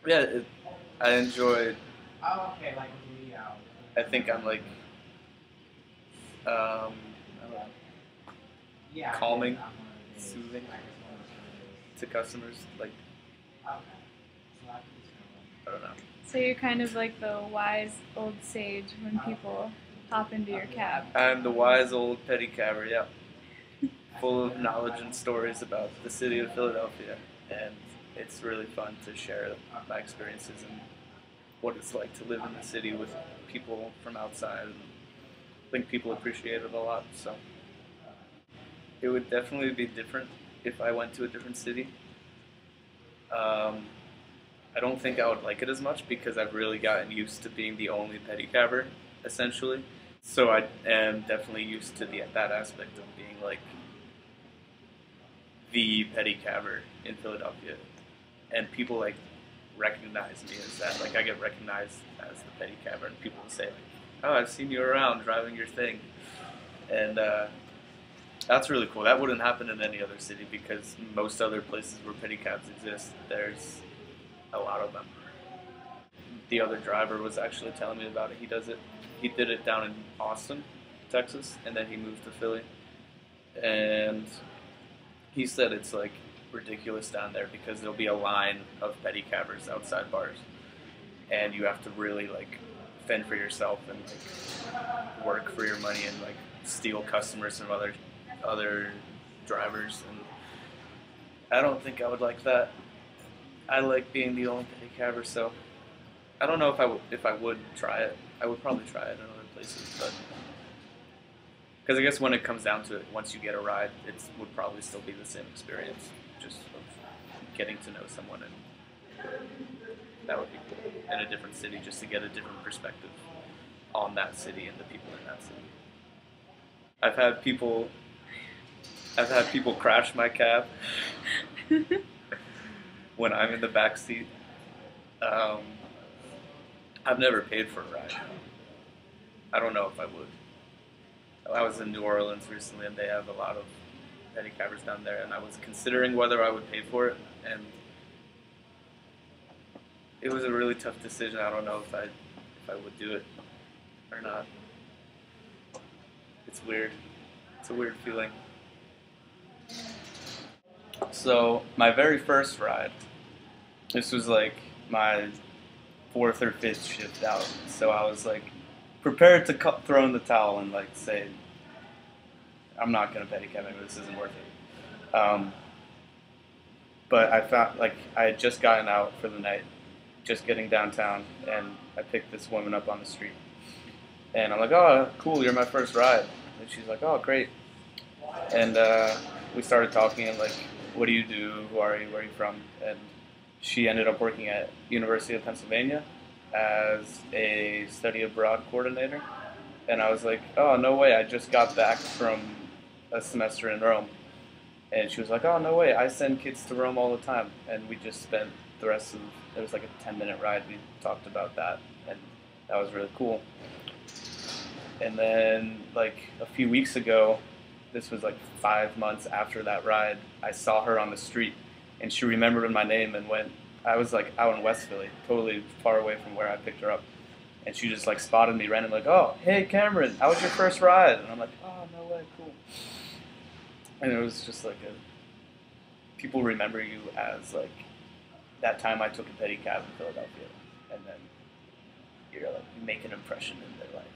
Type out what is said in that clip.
Yeah, I enjoy. Oh, okay, like the I think I'm like I don't know, yeah, I get it. calming, I'm one of those. soothing I guess one of those to customers. Like okay. So I can just I don't know. So you're kind of like the wise old sage when people hop into your cab. I'm the wise old pedicabber. Yeah, full of knowledge and stories about the city of Philadelphia, and it's really fun to share my experiences and what it's like to live in the city with people from outside. And I think people appreciate it a lot. So it would definitely be different if I went to a different city. Um, I don't think I would like it as much because I've really gotten used to being the only pedicabber, essentially. So I am definitely used to that aspect of being like the pedicabber in Philadelphia, and people like recognize me as that. Like I get recognized as the pedicabber, and people will say like, "Oh, I've seen you around driving your thing," and that's really cool. That wouldn't happen in any other city because most other places where pedicabs exist, there's a lot of them. The other driver was actually telling me about it. He does it. He did it down in Austin, Texas, and then he moved to Philly. And he said it's like ridiculous down there because there'll be a line of pedicabbers outside bars, and you have to really like fend for yourself and like work for your money and like steal customers from other drivers. And I don't think I would like that. I like being the only pedicabber, so I don't know if I would try it. I would probably try it in other places, but because I guess when it comes down to it, once you get a ride, it would probably still be the same experience, just of getting to know someone, and that would be cool in a different city, just to get a different perspective on that city and the people in that city. I've had people, I've had people crash my cab when I'm in the back seat. Um, I've never paid for a ride. I don't know if I would. I was in New Orleans recently, and they have a lot of pedicabbers down there, and I was considering whether I would pay for it, and it was a really tough decision. I don't know if I would do it or not. It's weird. It's a weird feeling. So my very first ride, this was like my fourth or fifth shift out. So I was like prepared to throw in the towel and like say, I'm not gonna pedicab anymore. This isn't worth it. But I found like I had just gotten out for the night, just getting downtown, and I picked this woman up on the street, and I'm like, "Oh, cool, you're my first ride," and she's like, "Oh, great," and we started talking and like, "What do you do? Who are you? Where are you from?" And she ended up working at University of Pennsylvania as a study abroad coordinator, and I was like, "Oh, no way! I just got back from a semester in Rome." And she was like, "Oh, no way! I send kids to Rome all the time." And we just spent the rest of it was like a 10-minute ride. We talked about that, and that was really cool. And then like a few weeks ago, this was like 5 months after that ride, I saw her on the street, and she remembered my name and went. I was like out in West Philly, totally far away from where I picked her up, and she just like spotted me randomly, like, "Oh, hey Cameron, how was your first ride?" And I'm like, "Oh, no way, cool." And it was just like a people remember you as like that time I took a pedicab in Philadelphia, and then you're like you make an impression in their life.